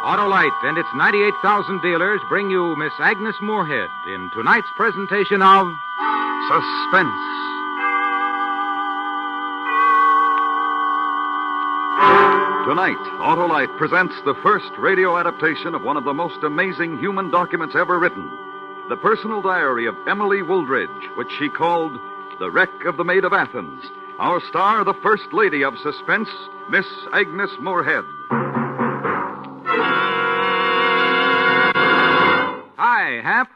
Autolite and its 98,000 dealers bring you Miss Agnes Moorehead in tonight's presentation of Suspense. Tonight, Autolite presents the first radio adaptation of one of the most amazing human documents ever written, the personal diary of Emily Wooldridge, which she called The Wreck of the Maid of Athens. Our star, the First Lady of Suspense, Miss Agnes Moorehead. Hi, Hap.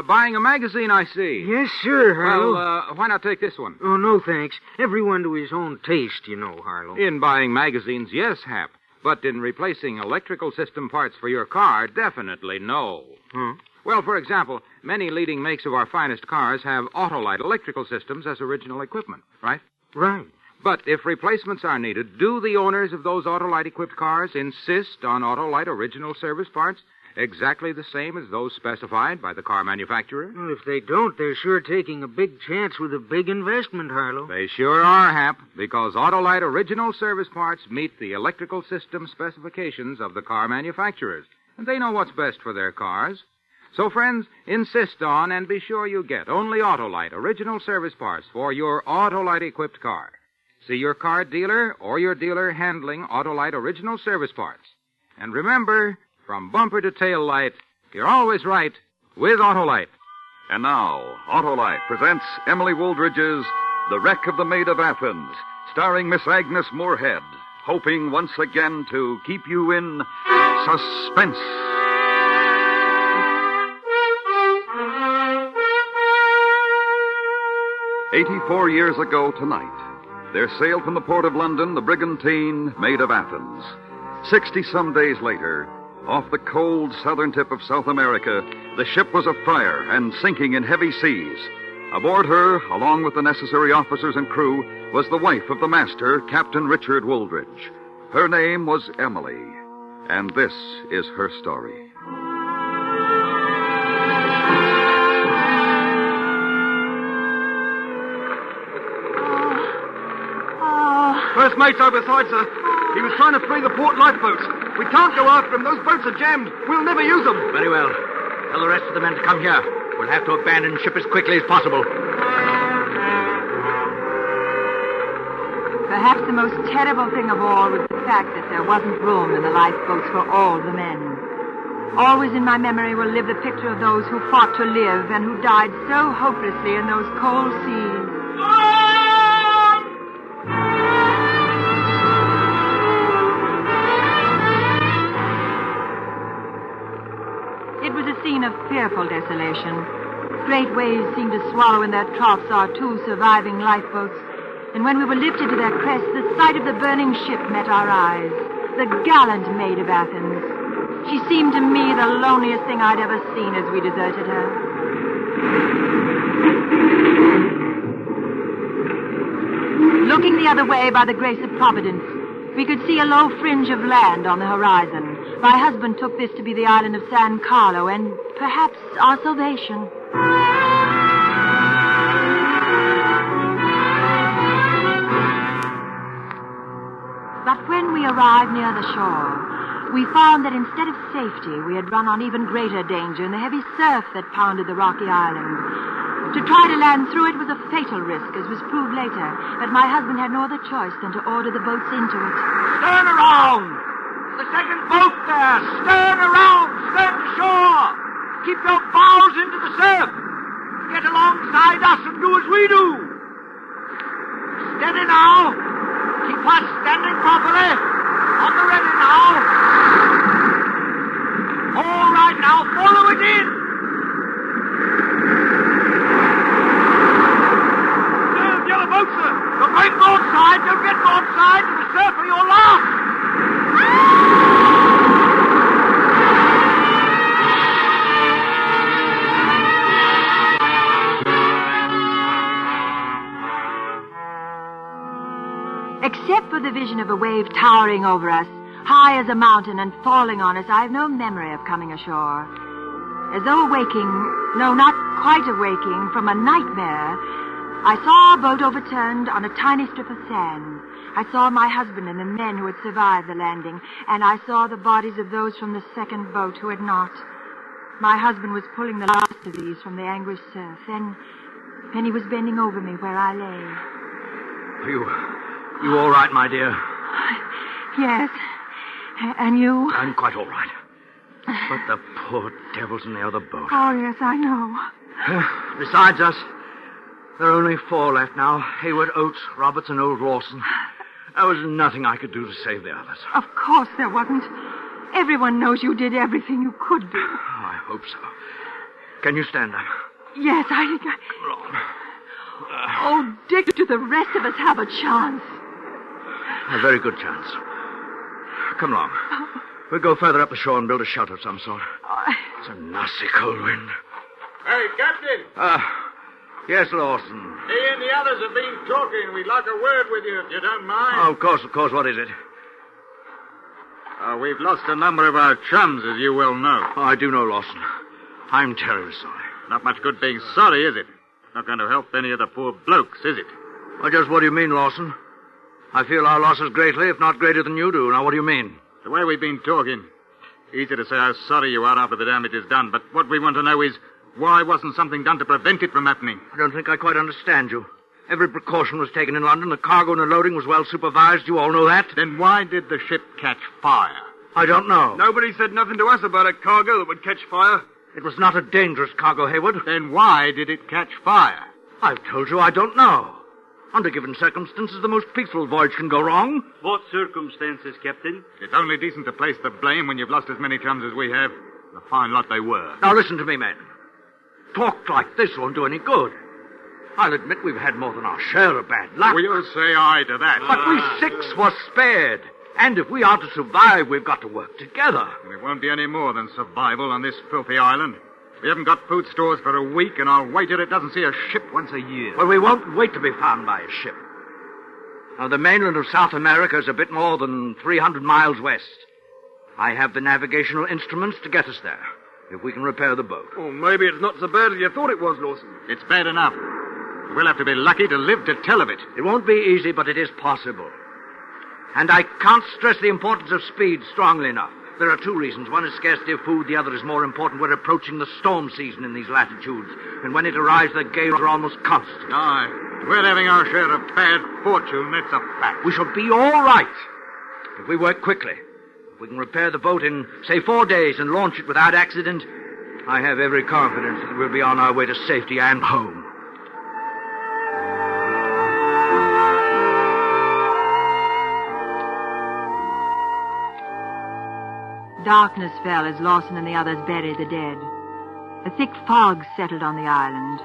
Buying a magazine, I see. Yes, sir, Harlow. Well, why not take this one? Oh, no, thanks. Everyone to his own taste, you know, Harlow. In buying magazines, yes, Hap. But in replacing electrical system parts for your car, definitely no. Well, for example, many leading makes of our finest cars have Autolite electrical systems as original equipment, right? Right. But if replacements are needed, do the owners of those Autolite-equipped cars insist on Autolite original service parts exactly the same as those specified by the car manufacturer? Well, if they don't, they're sure taking a big chance with a big investment, Harlow. They sure are, Hap, because Autolite original service parts meet the electrical system specifications of the car manufacturers, and they know what's best for their cars. So, friends, insist on and be sure you get only Autolite original service parts for your Autolite-equipped car. See your car dealer or your dealer handling Autolite original service parts. And remember, from bumper to tail light, you're always right with Autolite. And now, Autolite presents Emily Wooldridge's The Wreck of the Maid of Athens, starring Miss Agnes Moorehead, hoping once again to keep you in suspense. "84 years ago tonight, there sailed from the port of London the brigantine Maid of Athens. 60-some days later, off the cold southern tip of South America, the ship was afire and sinking in heavy seas. Aboard her, along with the necessary officers and crew, was the wife of the master, Captain Richard Wooldridge. Her name was Emily, and this is her story. First mate's overside, sir. He was trying to free the port lifeboats. We can't go after him. Those boats are jammed. We'll never use them. Very well. Tell the rest of the men to come here. We'll have to abandon ship as quickly as possible. Perhaps the most terrible thing of all was the fact that there wasn't room in the lifeboats for all the men. Always in my memory will live the picture of those who fought to live and who died so hopelessly in those cold seas. It was a scene of fearful desolation. Great waves seemed to swallow in their troughs our two surviving lifeboats. And when we were lifted to their crests, the sight of the burning ship met our eyes. The gallant Maid of Athens. She seemed to me the loneliest thing I'd ever seen as we deserted her. Looking the other way by the grace of Providence, we could see a low fringe of land on the horizon. My husband took this to be the island of San Carlo and perhaps our salvation. But when we arrived near the shore, we found that instead of safety, we had run on even greater danger in the heavy surf that pounded the rocky island. To try to land through it was a fatal risk, as was proved later, but my husband had no other choice than to order the boats into it. Turn around! The second boat there! Stern around! Stern to shore! Keep your bows into the surf! Get alongside us and do as we do! Steady now! Keep us standing properly! On the ready now! All right now, follow it in! The other boat, sir. You're going broadside! Don't get broadside to the surf or you're lost! Except for the vision of a wave towering over us, high as a mountain and falling on us, I have no memory of coming ashore. As though awaking, no, not quite awaking, from a nightmare, I saw a boat overturned on a tiny strip of sand. I saw my husband and the men who had survived the landing, and I saw the bodies of those from the second boat who had not. My husband was pulling the last of these from the angry surf. Then he was bending over me where I lay. Are you all right, my dear? Yes. And you? I'm quite all right. But the poor devils in the other boat. Oh, yes, I know. Besides us, there are only 4 left now. Hayward, Oates, Roberts, and old Lawson. There was nothing I could do to save the others. Of course there wasn't. Everyone knows you did everything you could do. I hope so. Can you stand up? Yes, I think Oh, Dick, do the rest of us have a chance? A very good chance. Come along. We'll go further up the shore and build a shelter of some sort. It's a nasty cold wind. Hey, Captain! Yes, Lawson. He and the others have been talking. We'd like a word with you, if you don't mind. Oh, of course. What is it? We've lost a number of our chums, as you well know. Oh, I do know, Lawson. I'm terribly sorry. Not much good being sorry, is it? Not going to help any of the poor blokes, is it? Well, just what do you mean, Lawson? I feel our losses greatly, if not greater than you do. Now, what do you mean? The way we've been talking. Easy to say how sorry you are after the damage is done, but what we want to know is why wasn't something done to prevent it from happening? I don't think I quite understand you. Every precaution was taken in London. The cargo and the loading was well supervised. You all know that. Then why did the ship catch fire? I don't know. Nobody said nothing to us about a cargo that would catch fire. It was not a dangerous cargo, Hayward. Then why did it catch fire? I've told you I don't know. Under given circumstances, the most peaceful voyage can go wrong. What circumstances, Captain? It's only decent to place the blame when you've lost as many chums as we have. A fine lot they were. Now listen to me, men. Talk like this won't do any good. I'll admit we've had more than our share of bad luck. We'll say aye to that. But we 6 were spared. And if we are to survive, we've got to work together. And it won't be any more than survival on this filthy island. We haven't got food stores for a week, and I'll wager it doesn't see a ship once a year. Well, we won't wait to be found by a ship. Now, the mainland of South America is a bit more than 300 miles west. I have the navigational instruments to get us there, if we can repair the boat. Oh, maybe it's not so bad as you thought it was, Lawson. It's bad enough. We'll have to be lucky to live to tell of it. It won't be easy, but it is possible. And I can't stress the importance of speed strongly enough. There are 2 reasons. One is scarcity of food. The other is more important. We're approaching the storm season in these latitudes. And when it arrives, the gales are almost constant. Aye. We're having our share of bad fortune. That's a fact. We shall be all right if we work quickly. If we can repair the boat in, say, 4 days and launch it without accident, I have every confidence that we'll be on our way to safety and home. Darkness fell as Lawson and the others buried the dead. A thick fog settled on the island,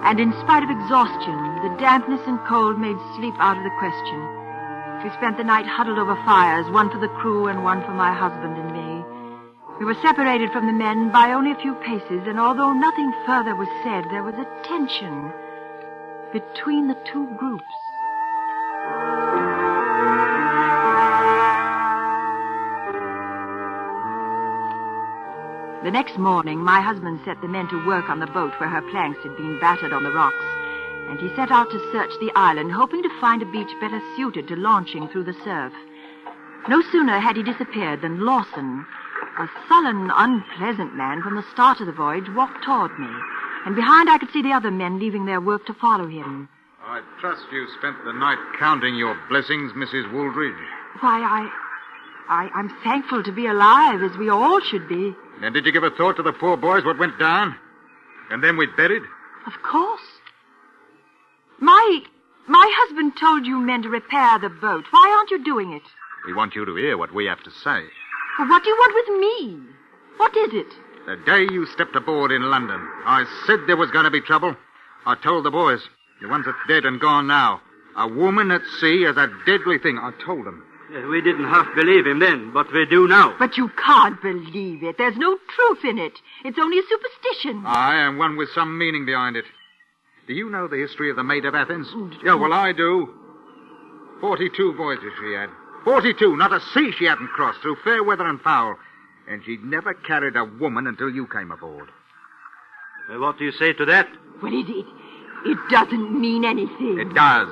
and in spite of exhaustion, the dampness and cold made sleep out of the question. We spent the night huddled over fires, one for the crew and one for my husband and me. We were separated from the men by only a few paces, and although nothing further was said, there was a tension between the 2 groups. The next morning, my husband set the men to work on the boat where her planks had been battered on the rocks, and he set out to search the island, hoping to find a beach better suited to launching through the surf. No sooner had he disappeared than Lawson, a sullen, unpleasant man from the start of the voyage, walked toward me, and behind I could see the other men leaving their work to follow him. I trust you spent the night counting your blessings, Mrs. Wooldridge. Why, I'm thankful to be alive, as we all should be. And did you give a thought to the poor boys what went down? And then we buried? Of course. My husband told you men to repair the boat. Why aren't you doing it? We want you to hear what we have to say. Well, what do you want with me? What is it? The day you stepped aboard in London, I said there was going to be trouble. I told the boys, the ones that's dead and gone now, a woman at sea is a deadly thing. I told them. We didn't half believe him then, but we do now. But you can't believe it. There's no truth in it. It's only a superstition. Aye, and one with some meaning behind it. Do you know the history of the Maid of Athens? Yeah, well, I do. 42 voyages she had. 42, not a sea she hadn't crossed through fair weather and foul. And she'd never carried a woman until you came aboard. What do you say to that? Well, It doesn't mean anything. It does.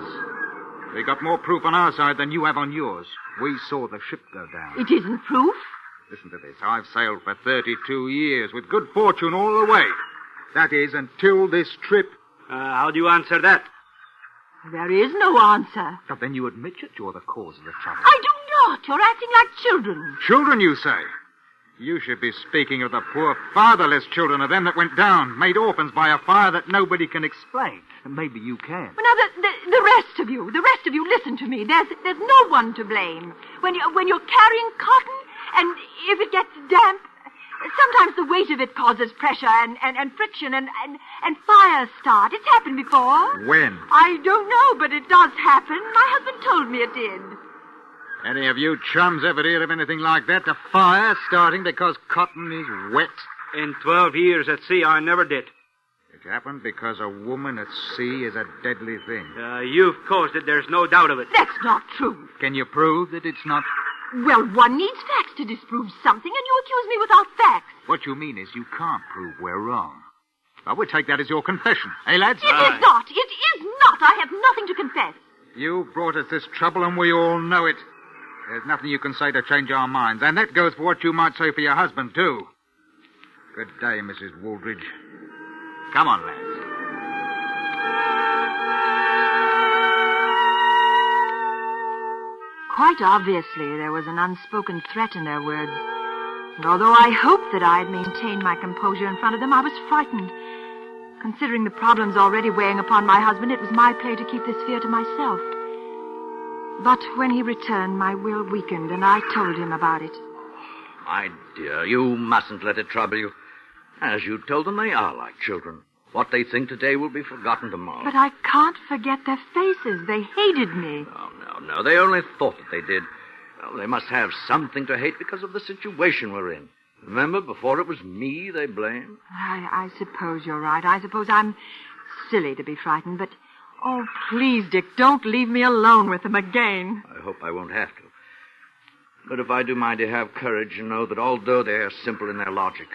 We got more proof on our side than you have on yours. We saw the ship go down. It isn't proof. Listen to this. I've sailed for 32 years with good fortune all the way. That is, until this trip. How do you answer that? There is no answer. But then you admit that you're the cause of the trouble. I do not. You're acting like children. Children, you say? You should be speaking of the poor fatherless children of them that went down, made orphans by a fire that nobody can explain. And maybe you can. Well, now, the rest of you, listen to me. There's no one to blame. When you're carrying cotton, and if it gets damp, sometimes the weight of it causes pressure and friction and fires start. It's happened before. When? I don't know, but it does happen. My husband told me it did. Any of you chums ever hear of anything like that? A fire starting because cotton is wet? In 12 years at sea, I never did. It happened because a woman at sea is a deadly thing. You've caused it. There's no doubt of it. That's not true. Can you prove that it's not? Well, one needs facts to disprove something, and you accuse me without facts. What you mean is you can't prove we're wrong. Well, we'll take that as your confession. Eh, lads? It is not. It is not. I have nothing to confess. You brought us this trouble, and we all know it. There's nothing you can say to change our minds, and that goes for what you might say for your husband, too. Good day, Mrs. Wooldridge. Come on, lads. Quite obviously, there was an unspoken threat in their words. And although I hoped that I had maintained my composure in front of them, I was frightened. Considering the problems already weighing upon my husband, it was my play to keep this fear to myself. But when he returned, my will weakened, and I told him about it. My dear, you mustn't let it trouble you. As you told them, they are like children. What they think today will be forgotten tomorrow. But I can't forget their faces. They hated me. No. They only thought that they did. Well, they must have something to hate because of the situation we're in. Remember, before it was me they blamed? I suppose you're right. I suppose I'm silly to be frightened, but... Oh, please, Dick, don't leave me alone with them again. I hope I won't have to. But if I do mind to have courage and know that although they are simple in their logic,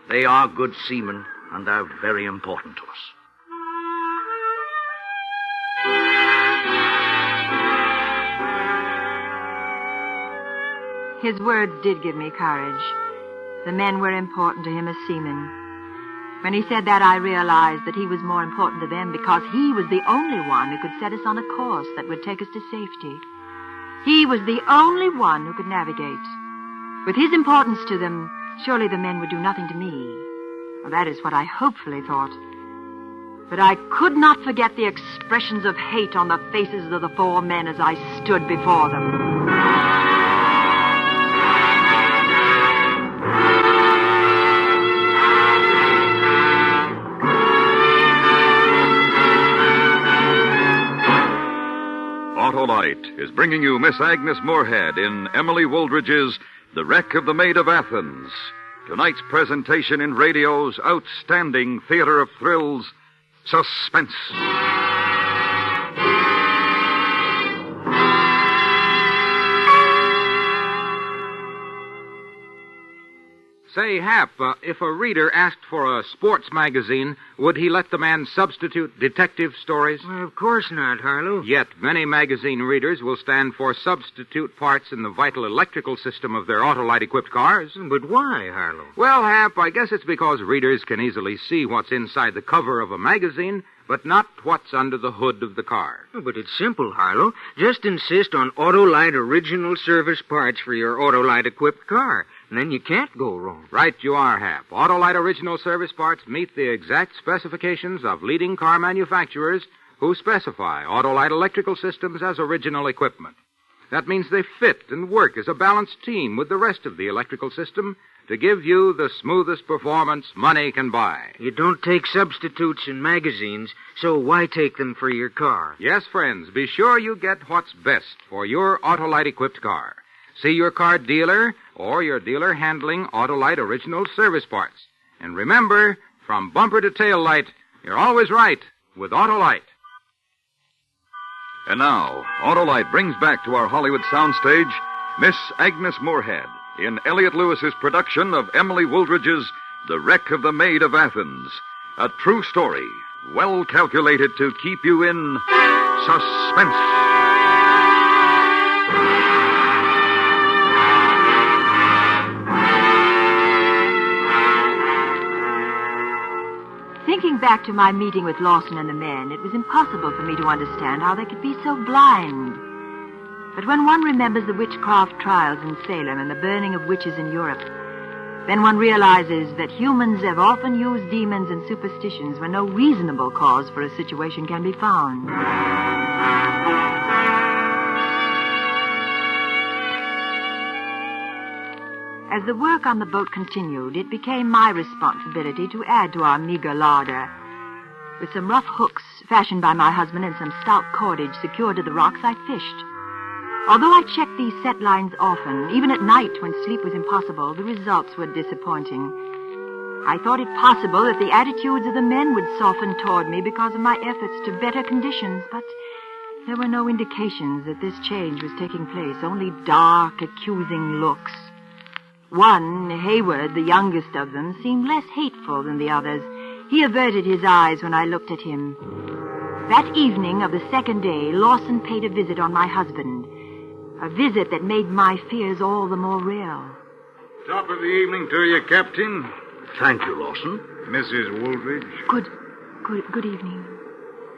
they are good seamen and are very important to us. His words did give me courage. The men were important to him as seamen. When he said that, I realized that he was more important to them because he was the only one who could set us on a course that would take us to safety. He was the only one who could navigate. With his importance to them, surely the men would do nothing to me. Well, that is what I hopefully thought. But I could not forget the expressions of hate on the faces of the four men as I stood before them. Autolite is bringing you Miss Agnes Moorehead in Emily Wooldridge's The Wreck of the Maid of Athens. Tonight's presentation in radio's outstanding theater of thrills, Suspense. Say, Hap, if a reader asked for a sports magazine, would he let the man substitute detective stories? Well, of course not, Harlow. Yet many magazine readers will stand for substitute parts in the vital electrical system of their Autolite-equipped cars. But why, Harlow? Well, Hap, I guess it's because readers can easily see what's inside the cover of a magazine, but not what's under the hood of the car. Oh, but it's simple, Harlow. Just insist on Autolite original service parts for your Autolite-equipped car. And then you can't go wrong. Right you are, Hap. Autolite original service parts meet the exact specifications of leading car manufacturers who specify Autolite electrical systems as original equipment. That means they fit and work as a balanced team with the rest of the electrical system to give you the smoothest performance money can buy. You don't take substitutes in magazines, so why take them for your car? Yes, friends, be sure you get what's best for your Autolite-equipped car. See your car dealer or your dealer handling Autolite original service parts. And remember, from bumper to tail light, you're always right with Autolite. And now, Autolite brings back to our Hollywood soundstage Miss Agnes Moorehead in Elliot Lewis's production of Emily Wooldridge's The Wreck of the Maid of Athens, a true story well calculated to keep you in suspense. Thinking back to my meeting with Lawson and the men, it was impossible for me to understand how they could be so blind. But when one remembers the witchcraft trials in Salem and the burning of witches in Europe, then one realizes that humans have often used demons and superstitions when no reasonable cause for a situation can be found. As the work on the boat continued, it became my responsibility to add to our meager larder. With some rough hooks fashioned by my husband and some stout cordage secured to the rocks, I fished. Although I checked these set lines often, even at night when sleep was impossible, the results were disappointing. I thought it possible that the attitudes of the men would soften toward me because of my efforts to better conditions, but there were no indications that this change was taking place, only dark, accusing looks. One, Hayward, the youngest of them, seemed less hateful than the others. He averted his eyes when I looked at him. That evening of the second day, Lawson paid a visit on my husband. A visit that made my fears all the more real. Top of the evening to you, Captain. Thank you, Lawson. Mrs. Wooldridge. Good evening.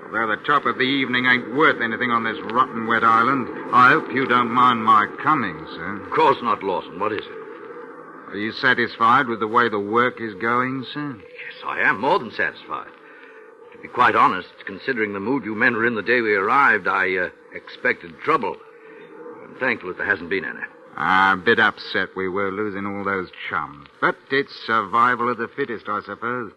Although the top of the evening ain't worth anything on this rotten wet island, I hope you don't mind my coming, sir. Of course not, Lawson. What is it? Are you satisfied with the way the work is going, sir? Yes, I am more than satisfied. To be quite honest, considering the mood you men were in the day we arrived, I expected trouble. I'm thankful that there hasn't been any. A bit upset we were losing all those chums. But it's survival of the fittest, I suppose.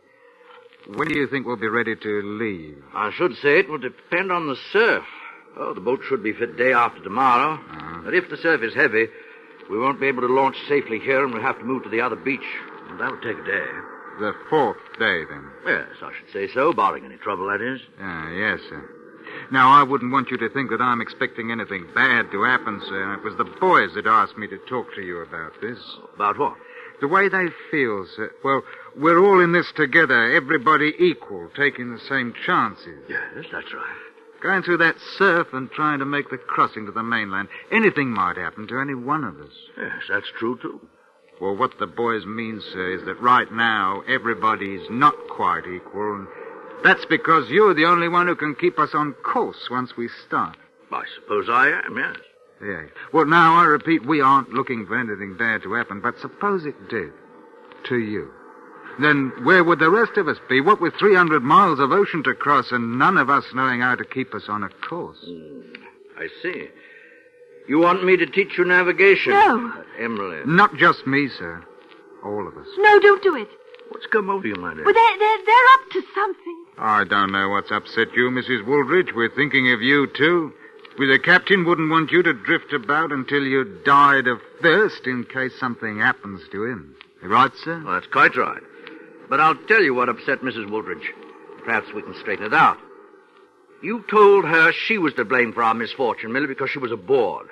When do you think we'll be ready to leave? I should say it will depend on the surf. Oh, the boat should be fit day after tomorrow. But if the surf is heavy, we won't be able to launch safely here, and we'll have to move to the other beach. And that will take a day. The fourth day, then? Yes, I should say so, barring any trouble, that is. Yes, sir. Now, I wouldn't want you to think that I'm expecting anything bad to happen, sir. It was the boys that asked me to talk to you about this. About what? The way they feel, sir. Well, we're all in this together, everybody equal, taking the same chances. Yes, that's right. Going through that surf and trying to make the crossing to the mainland. Anything might happen to any one of us. Yes, that's true, too. Well, what the boys mean, sir, is that right now everybody's not quite equal, and that's because you're the only one who can keep us on course once we start. I suppose I am, yes. Yeah. Well, now, I repeat, we aren't looking for anything bad to happen, but suppose it did. To you. Then where would the rest of us be? What with 300 miles of ocean to cross and none of us knowing how to keep us on a course? I see. You want me to teach you navigation? No. Emily. Not just me, sir. All of us. No, don't do it. What's come over you, my dear? Well, they're up to something. I don't know what's upset you, Mrs. Wooldridge. We're thinking of you, too. The captain wouldn't want you to drift about until you died of thirst in case something happens to him. Right, sir? Well, that's quite right. But I'll tell you what upset Mrs. Wooldridge. Perhaps we can straighten it out. You told her she was to blame for our misfortune merely because she was aboard.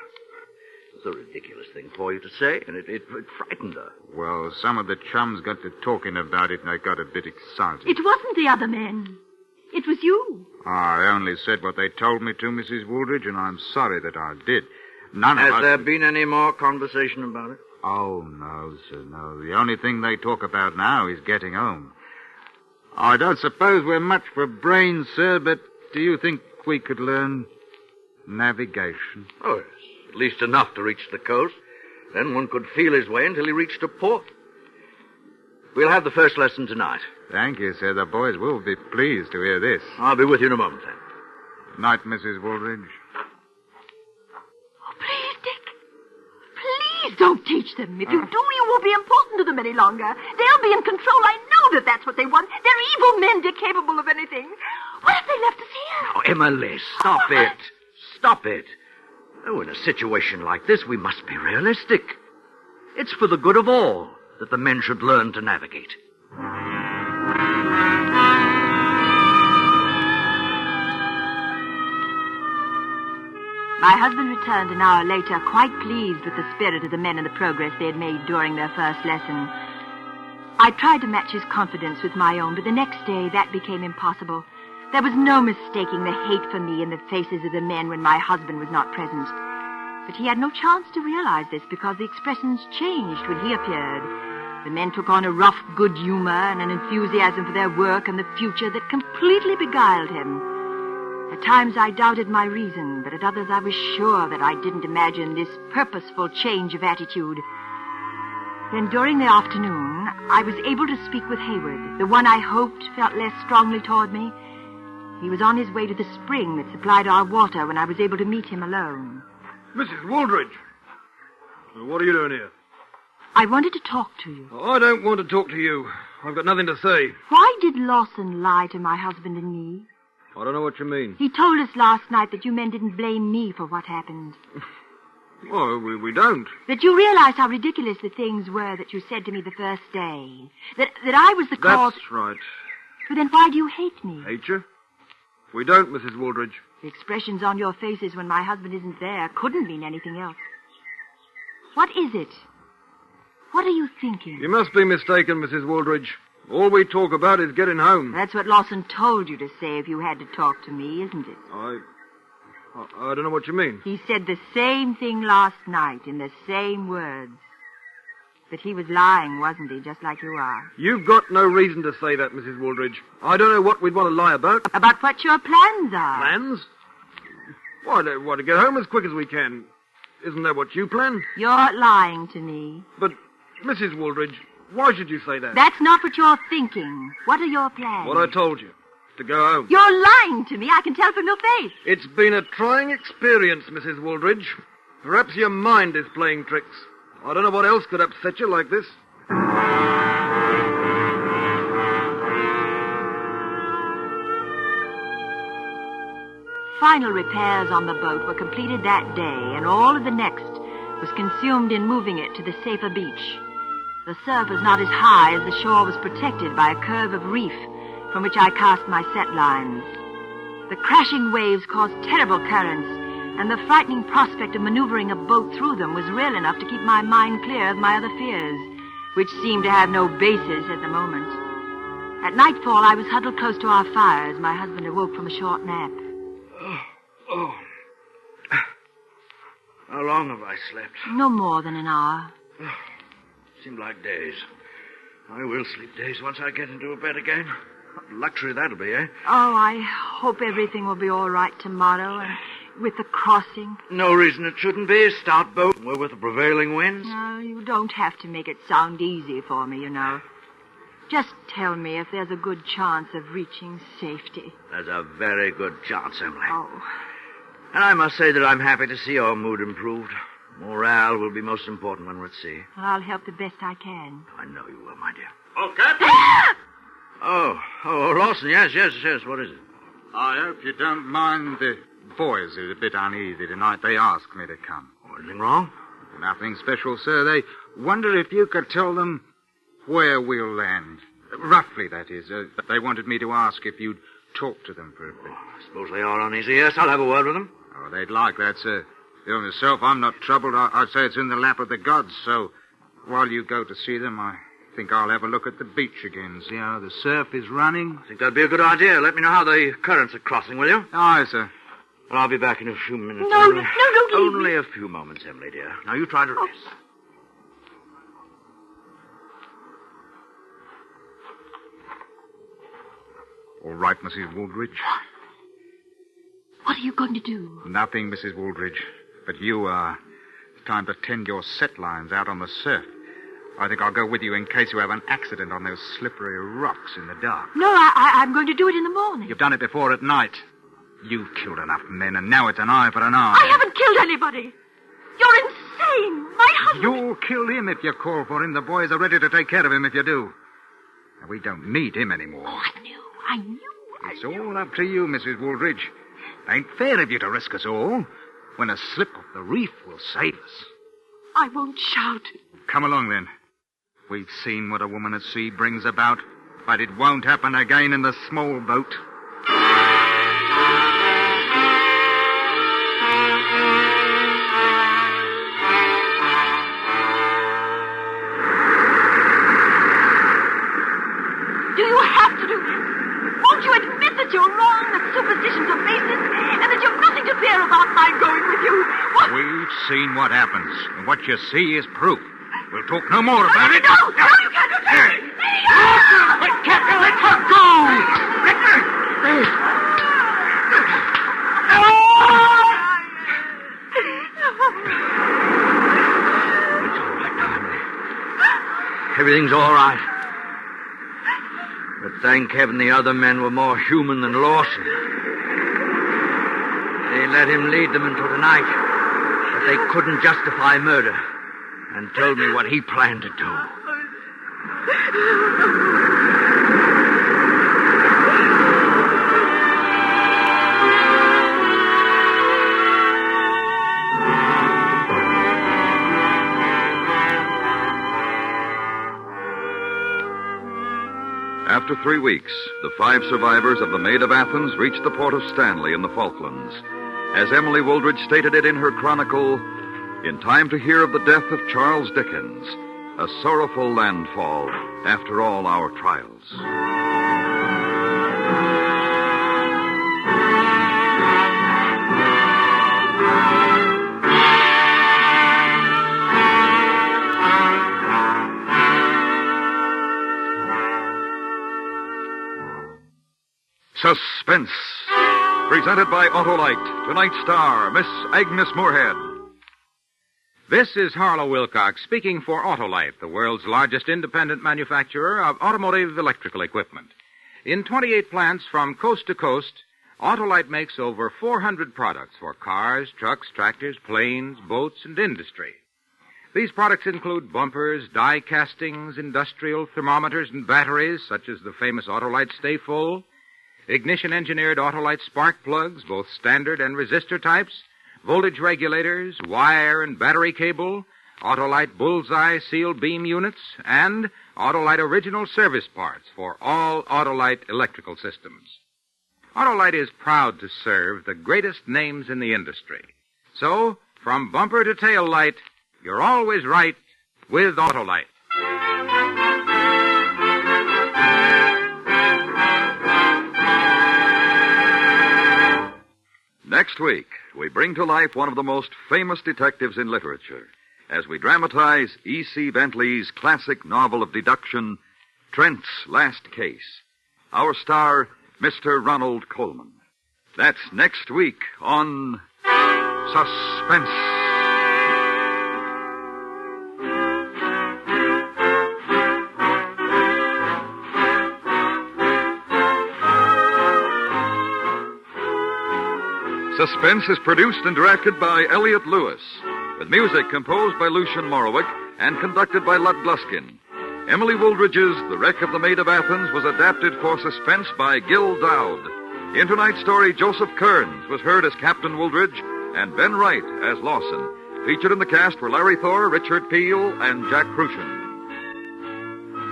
It's a ridiculous thing for you to say, and it frightened her. Well, some of the chums got to talking about it, and I got a bit excited. It wasn't the other men. It was you. I only said what they told me to, Mrs. Wooldridge, and I'm sorry that I did. None of us... Has there been any more conversation about it? Oh, no, sir, no. The only thing they talk about now is getting home. I don't suppose we're much for brains, sir, but do you think we could learn navigation? Oh, yes. At least enough to reach the coast. Then one could feel his way until he reached a port. We'll have the first lesson tonight. Thank you, sir. The boys will be pleased to hear this. I'll be with you in a moment, then. Night, Mrs. Wooldridge. Oh, please, Dick. Please don't teach them. If you do, you won't be important to them any longer. They'll be in control. I know that that's what they want. They're evil men, Dick, capable of anything. What if they left us here? Oh, Emily, stop it. Stop it. Oh, in a situation like this, we must be realistic. It's for the good of all that the men should learn to navigate. My husband returned an hour later, quite pleased with the spirit of the men and the progress they had made during their first lesson. I tried to match his confidence with my own, but the next day that became impossible. There was no mistaking the hate for me in the faces of the men when my husband was not present. But he had no chance to realize this because the expressions changed when he appeared. The men took on a rough good humor and an enthusiasm for their work and the future that completely beguiled him. At times I doubted my reason, but at others I was sure that I didn't imagine this purposeful change of attitude. Then during the afternoon, I was able to speak with Hayward, the one I hoped felt less strongly toward me. He was on his way to the spring that supplied our water when I was able to meet him alone. Mrs. Wooldridge. What are you doing here? I wanted to talk to you. I don't want to talk to you. I've got nothing to say. Why did Lawson lie to my husband and me? I don't know what you mean. He told us last night that you men didn't blame me for what happened. Well, we don't. That you realized how ridiculous the things were that you said to me the first day. That I was the cause... That's right. But then why do you hate me? Hate you? We don't, Mrs. Wooldridge. The expressions on your faces when my husband isn't there couldn't mean anything else. What is it? What are you thinking? You must be mistaken, Mrs. Wooldridge. All we talk about is getting home. That's what Lawson told you to say if you had to talk to me, isn't it? I don't know what you mean. He said the same thing last night in the same words. But he was lying, wasn't he, just like you are? You've got no reason to say that, Mrs. Wooldridge. I don't know what we'd want to lie about. About what your plans are. Plans? Why, to get home as quick as we can. Isn't that what you plan? You're lying to me. But, Mrs. Wooldridge, why should you say that? That's not what you're thinking. What are your plans? What I told you. To go home. You're lying to me. I can tell from your face. It's been a trying experience, Mrs. Wooldridge. Perhaps your mind is playing tricks. I don't know what else could upset you like this. Final repairs on the boat were completed that day, and all of the next was consumed in moving it to the safer beach. The surf was not as high as the shore was protected by a curve of reef from which I cast my set lines. The crashing waves caused terrible currents, and the frightening prospect of maneuvering a boat through them was real enough to keep my mind clear of my other fears, which seemed to have no basis at the moment. At nightfall, I was huddled close to our fire as my husband awoke from a short nap. Oh. How long have I slept? No more than an hour. Seemed like days. I will sleep days once I get into a bed again. What luxury that'll be, eh? Oh, I hope everything will be all right tomorrow, and with the crossing. No reason it shouldn't be. Stout boat. We're with the prevailing winds. No, you don't have to make it sound easy for me, you know. Just tell me if there's a good chance of reaching safety. There's a very good chance, Emily. Oh. And I must say that I'm happy to see your mood improved. Morale will be most important when we're at sea. Well, I'll help the best I can. I know you will, my dear. Oh, Captain! Oh, Lawson, yes. What is it? I hope you don't mind the boys are a bit uneasy tonight. They asked me to come. Anything wrong? Nothing special, sir. They wonder if you could tell them where we'll land. Roughly, that is. They wanted me to ask if you'd talk to them for a bit. I suppose they are uneasy. Yes, I'll have a word with them. Oh, they'd like that, sir. You myself, I'm not troubled. I'd say it's in the lap of the gods, so while you go to see them, I think I'll have a look at the beach again, see how the surf is running. I think that'd be a good idea. Let me know how the currents are crossing, will you? Aye, sir. Well, I'll be back in a few minutes. No, don't leave me. Only a few moments, Emily, dear. Now, you try to rest. All right, Mrs. Wooldridge. What are you going to do? Nothing, Mrs. Wooldridge. But you, it's time to tend your set lines out on the surf. I think I'll go with you in case you have an accident on those slippery rocks in the dark. No, I'm going to do it in the morning. You've done it before at night. You've killed enough men, and now it's an eye for an eye. I haven't killed anybody. You're insane. My husband... You'll kill him if you call for him. The boys are ready to take care of him if you do. And we don't need him anymore. Oh, I knew. It's all up to you, Mrs. Wooldridge. Ain't fair of you to risk us all when a slip off the reef will save us. I won't shout. Come along, then. We've seen what a woman at sea brings about, but it won't happen again in the small boat. Do you have to do this? Won't you admit that you're wrong? happens. And what you see is proof. We'll talk no more about it. No, you can't do that. Captain, let her go! It's all right, darling. Everything's all right. But thank heaven the other men were more human than Lawson. They let him lead them until tonight. But they couldn't justify murder and told me what he planned to do. After 3 weeks, the 5 survivors of the Maid of Athens reached the port of Stanley in the Falklands. As Emily Wooldridge stated it in her chronicle, in time to hear of the death of Charles Dickens, a sorrowful landfall after all our trials. Suspense. Presented by Autolite. Tonight's star, Miss Agnes Moorehead. This is Harlow Wilcox speaking for Autolite, the world's largest independent manufacturer of automotive electrical equipment. In 28 plants from coast to coast, Autolite makes over 400 products for cars, trucks, tractors, planes, boats, and industry. These products include bumpers, die castings, industrial thermometers, and batteries, such as the famous Autolite Stay Full, ignition-engineered Autolite spark plugs, both standard and resistor types, voltage regulators, wire and battery cable, Autolite bullseye seal beam units, and Autolite original service parts for all Autolite electrical systems. Autolite is proud to serve the greatest names in the industry. So, from bumper to tail light, you're always right with Autolite. Next week, we bring to life one of the most famous detectives in literature as we dramatize E.C. Bentley's classic novel of deduction, Trent's Last Case. Our star, Mr. Ronald Colman. That's next week on Suspense. Suspense is produced and directed by Elliot Lewis, with music composed by Lucian Morowick and conducted by Lud Gluskin. Emily Wooldridge's The Wreck of the Maid of Athens was adapted for Suspense by Gil Dowd. In tonight's story, Joseph Kearns was heard as Captain Wooldridge and Ben Wright as Lawson. Featured in the cast were Larry Thor, Richard Peel, and Jack Crucian.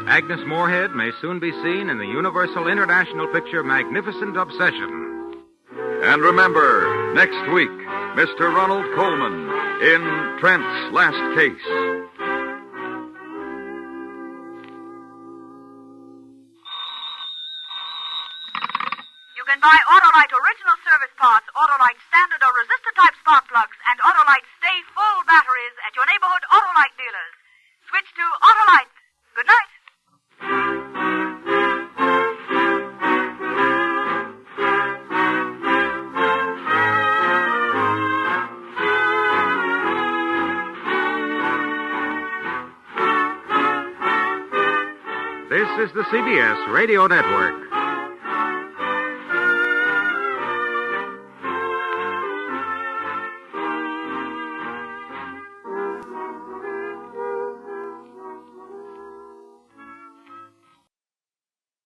Agnes Moorehead may soon be seen in the Universal International picture Magnificent Obsession. And remember, next week, Mr. Ronald Colman in Trent's Last Case. You can buy Autolite original service parts, Autolite standard or resistor type spark plugs, and Autolite Stay Full batteries at your neighborhood Autolite dealers. Switch to Autolite. Good night. This is the CBS Radio Network.